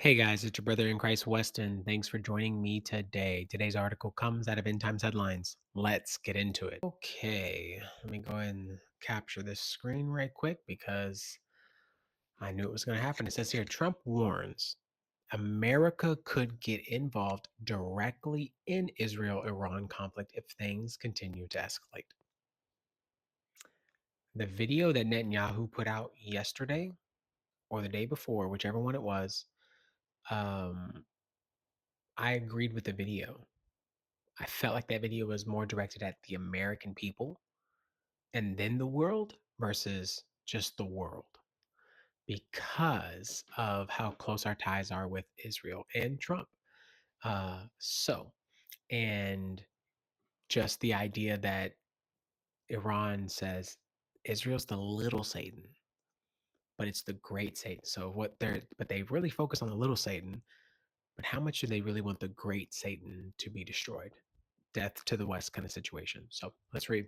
Hey guys, it's your brother in Christ, Weston. Thanks for joining me today. Today's article comes out of End Times Headlines. Let's get into it. Okay, let me go ahead and capture this screen right quick because I knew it was going to happen. It says here Trump warns America could get involved directly in Israel Iran conflict if things continue to escalate. The video that Netanyahu put out yesterday or the day before, whichever one it was, um, I agreed with the video. I felt like that video was more directed at the American people and then the world versus just the world because of how close our ties are with Israel and Trump. And just the idea that Iran says Israel's the little Satan, but it's the great Satan. So but they really focus on the little Satan, but how much do they really want the great Satan to be destroyed? Death to the West kind of situation. So let's read.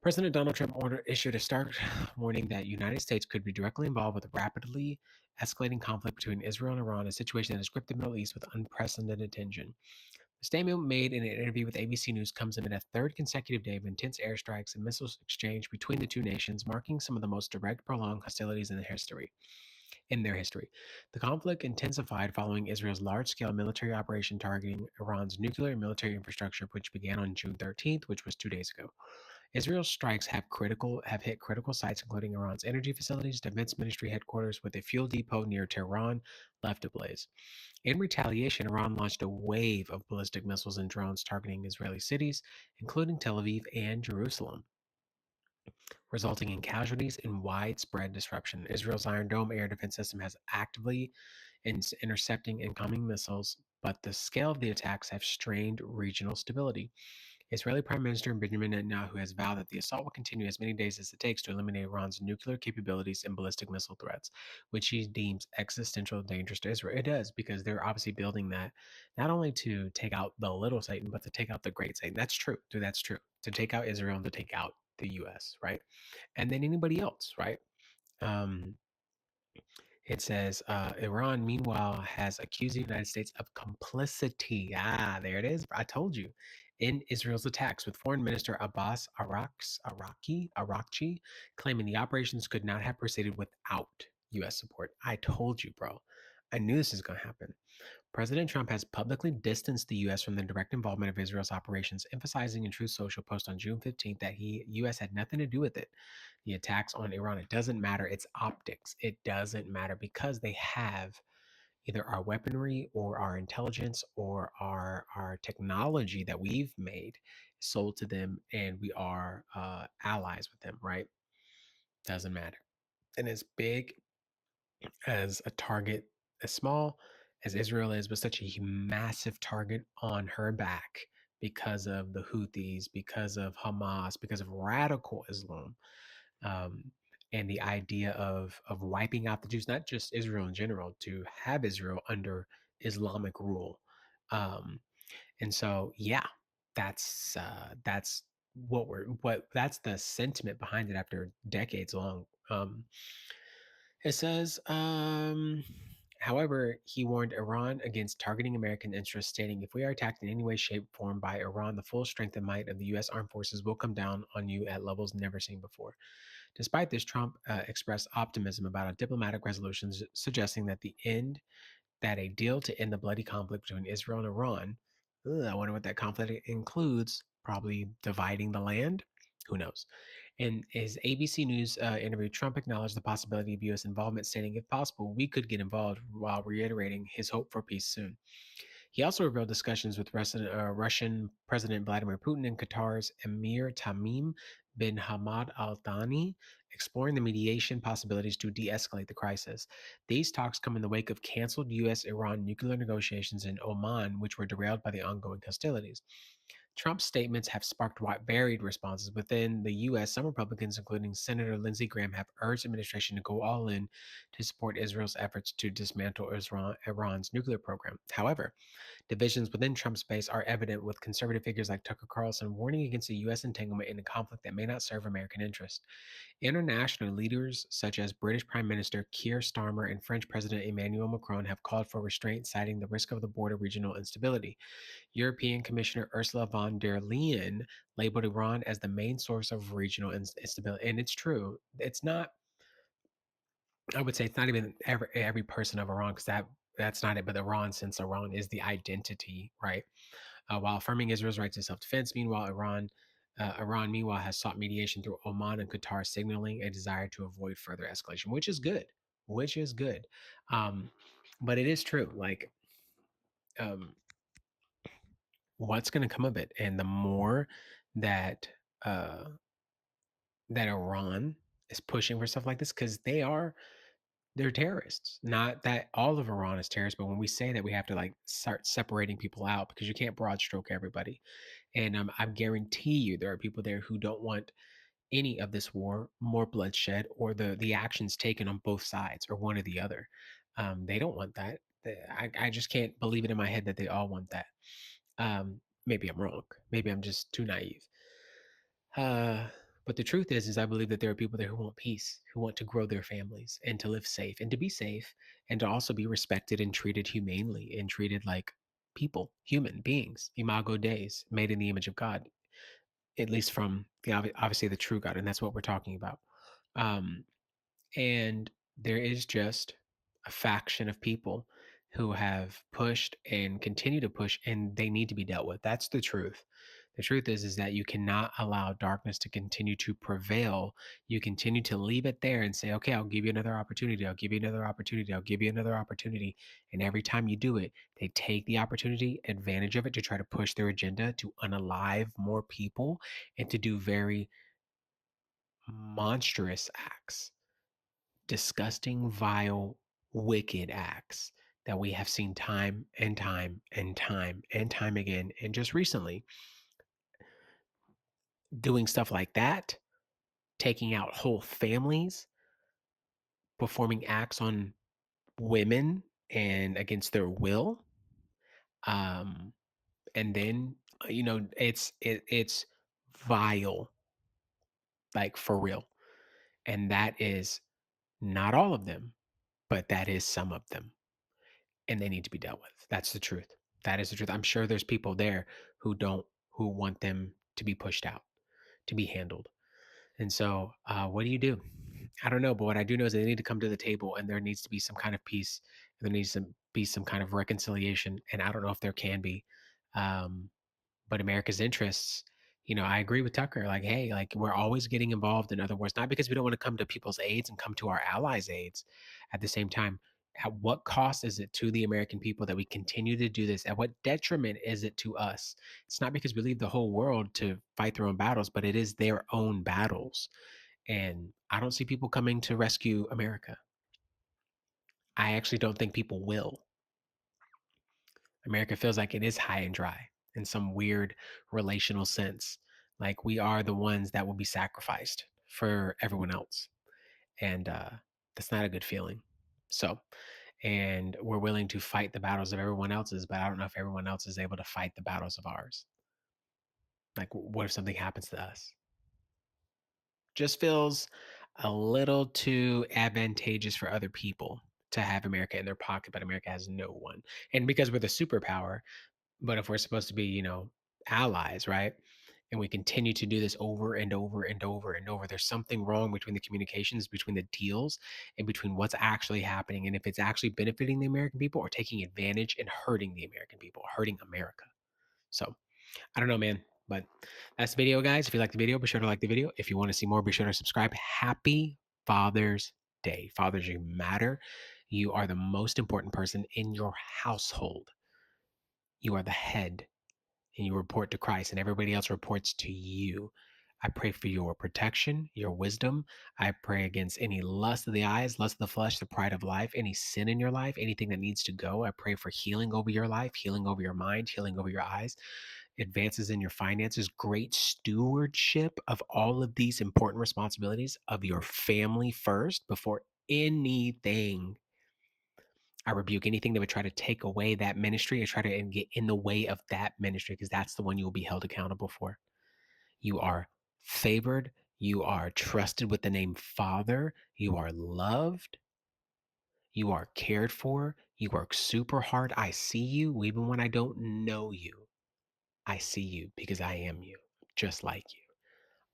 President Donald Trump issued a stark warning that United States could be directly involved with a rapidly escalating conflict between Israel and Iran, a situation that has gripped the Middle East with unprecedented tension. The statement made in an interview with ABC News comes amid a third consecutive day of intense airstrikes and missiles exchanged between the two nations, marking some of the most direct, prolonged hostilities in their history. The conflict intensified following Israel's large-scale military operation targeting Iran's nuclear and military infrastructure, which began on June 13th, which was 2 days ago. Israel's strikes have hit critical sites, including Iran's energy facilities, defense ministry headquarters, with a fuel depot near Tehran left ablaze. In retaliation, Iran launched a wave of ballistic missiles and drones targeting Israeli cities, including Tel Aviv and Jerusalem, resulting in casualties and widespread disruption. Israel's Iron Dome air defense system has actively intercepting incoming missiles, but the scale of the attacks have strained regional stability. Israeli Prime Minister Benjamin Netanyahu has vowed that the assault will continue as many days as it takes to eliminate Iran's nuclear capabilities and ballistic missile threats, which he deems existential dangerous to Israel. It does, because they're obviously building that not only to take out the little Satan, but to take out the great Satan. That's true. Dude, that's true. To take out Israel and to take out the US, right? And then anybody else, right? Um, it says Iran, meanwhile, has accused the United States of complicity. Ah, there it is. I told you. In Israel's attacks, with Foreign Minister Abbas Arakchi claiming the operations could not have proceeded without U.S. support. I told you, bro. I knew this is going to happen. President Trump has publicly distanced the U.S. from the direct involvement of Israel's operations, emphasizing in Truth Social post on June 15th that U.S. had nothing to do with it. The attacks on Iran, it doesn't matter. It's optics. It doesn't matter because they have either our weaponry or our intelligence or our technology that we've made sold to them, and we are allies with them, right? Doesn't matter. And as big as a target, as small as Israel is, but such a massive target on her back because of the Houthis, because of Hamas, because of radical Islam, um, and the idea of wiping out the Jews, not just Israel in general, to have Israel under Islamic rule. Um, and so, yeah, that's that's the sentiment behind it after decades long. It says, however, he warned Iran against targeting American interests, stating, "If we are attacked in any way, shape, form by Iran, the full strength and might of the U.S. armed forces will come down on you at levels never seen before." Despite this, Trump expressed optimism about a diplomatic resolution, suggesting that a deal to end the bloody conflict between Israel and Iran. I wonder what that conflict includes. Probably dividing the land. Who knows? In his ABC News interview, Trump acknowledged the possibility of U.S. involvement, stating, "If possible, we could get involved," while reiterating his hope for peace soon. He also revealed discussions with Russian President Vladimir Putin and Qatar's Emir Tamim bin Hamad Al Thani, exploring the mediation possibilities to de escalate the crisis. These talks come in the wake of canceled U.S. Iran nuclear negotiations in Oman, which were derailed by the ongoing hostilities. Trump's statements have sparked varied responses. Within the U.S., some Republicans, including Senator Lindsey Graham, have urged the administration to go all in to support Israel's efforts to dismantle Iran's nuclear program. However, divisions within Trump's base are evident, with conservative figures like Tucker Carlson warning against the U.S. entanglement in a conflict that may not serve American interests. International leaders such as British Prime Minister Keir Starmer and French President Emmanuel Macron have called for restraint, citing the risk of the border regional instability. European Commissioner Ursula von der Leyen labeled Iran as the main source of regional instability. And it's true. It's not, I would say it's not even every person of Iran, because that's not it, but Iran, since Iran is the identity, right? While affirming Israel's right to self-defense. Meanwhile, Iran, meanwhile, has sought mediation through Oman and Qatar, signaling a desire to avoid further escalation, which is good, which is good. Um, but it is true, like, um, what's going to come of it, and the more that uh, that Iran is pushing for stuff like this, because they're terrorists. Not that all of Iran is terrorists, but when we say that, we have to like start separating people out, because you can't broad stroke everybody. And I guarantee you there are people there who don't want any of this war, more bloodshed, or the actions taken on both sides, or one or the other. They don't want that. I just can't believe it in my head that they all want that. Maybe I'm wrong. Maybe I'm just too naive. Uh, but the truth is I believe that there are people there who want peace, who want to grow their families and to live safe and to be safe, and to also be respected and treated humanely and treated like people, human beings, imago Deus, made in the image of God, at least from the obviously the true God, and that's what we're talking about. Um, and there is just a faction of people who have pushed and continue to push, and they need to be dealt with. That's the truth. The truth is that you cannot allow darkness to continue to prevail. You continue to leave it there and say, okay, I'll give you another opportunity. I'll give you another opportunity. I'll give you another opportunity. And every time you do it, they take the opportunity, advantage of it, to try to push their agenda, to unalive more people, and to do very monstrous acts, disgusting, vile, wicked acts that we have seen time and time and time and time again. And just recently, doing stuff like that, taking out whole families, performing acts on women and against their will. Um, and then, it's vile, like for real. And that is not all of them, but that is some of them. And they need to be dealt with. That's the truth. That is the truth. I'm sure there's people there who want them to be pushed out, to be handled. And so, what do you do? I don't know, but what I do know is they need to come to the table, and there needs to be some kind of peace. And there needs to be some kind of reconciliation. And I don't know if there can be. Um, but America's interests, I agree with Tucker. Like, hey, like, we're always getting involved in other wars, not because we don't want to come to people's aids and come to our allies' aids. At the same time, at what cost is it to the American people that we continue to do this? At what detriment is it to us? It's not because we leave the whole world to fight their own battles, but it is their own battles. And I don't see people coming to rescue America. I actually don't think people will. America feels like it is high and dry in some weird relational sense. Like we are the ones that will be sacrificed for everyone else. And that's not a good feeling. So, and we're willing to fight the battles of everyone else's, but I don't know if everyone else is able to fight the battles of ours. Like, what if something happens to us? Just feels a little too advantageous for other people to have America in their pocket, but America has no one. And because we're the superpower, but if we're supposed to be, allies, right? And we continue to do this over and over and over and over, there's something wrong between the communications, between the deals, and between what's actually happening. And if it's actually benefiting the American people or taking advantage and hurting the American people, hurting America. So I don't know, man. But that's the video, guys. If you like the video, be sure to like the video. If you want to see more, be sure to subscribe. Happy Father's Day. Fathers, you matter. You are the most important person in your household. You are the head, and you report to Christ, and everybody else reports to you. I pray for your protection, your wisdom. I pray against any lust of the eyes, lust of the flesh, the pride of life, any sin in your life, anything that needs to go. I pray for healing over your life, healing over your mind, healing over your eyes. advances in your finances, great stewardship of all of these important responsibilities of your family first before anything. I rebuke anything that would try to take away that ministry or try to get in the way of that ministry, because that's the one you will be held accountable for. You are favored. You are trusted with the name Father. You are loved. You are cared for. You work super hard. I see you even when I don't know you. I see you because I am you, just like you.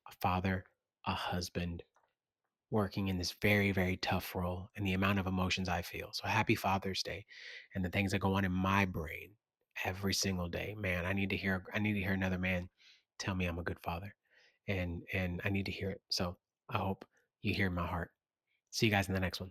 A father, a husband, working in this very, very tough role, and the amount of emotions I feel. So happy Father's Day, and the things that go on in my brain every single day. Man, I need to hear another man tell me I'm a good father. And I need to hear it. So I hope you hear my heart. See you guys in the next one.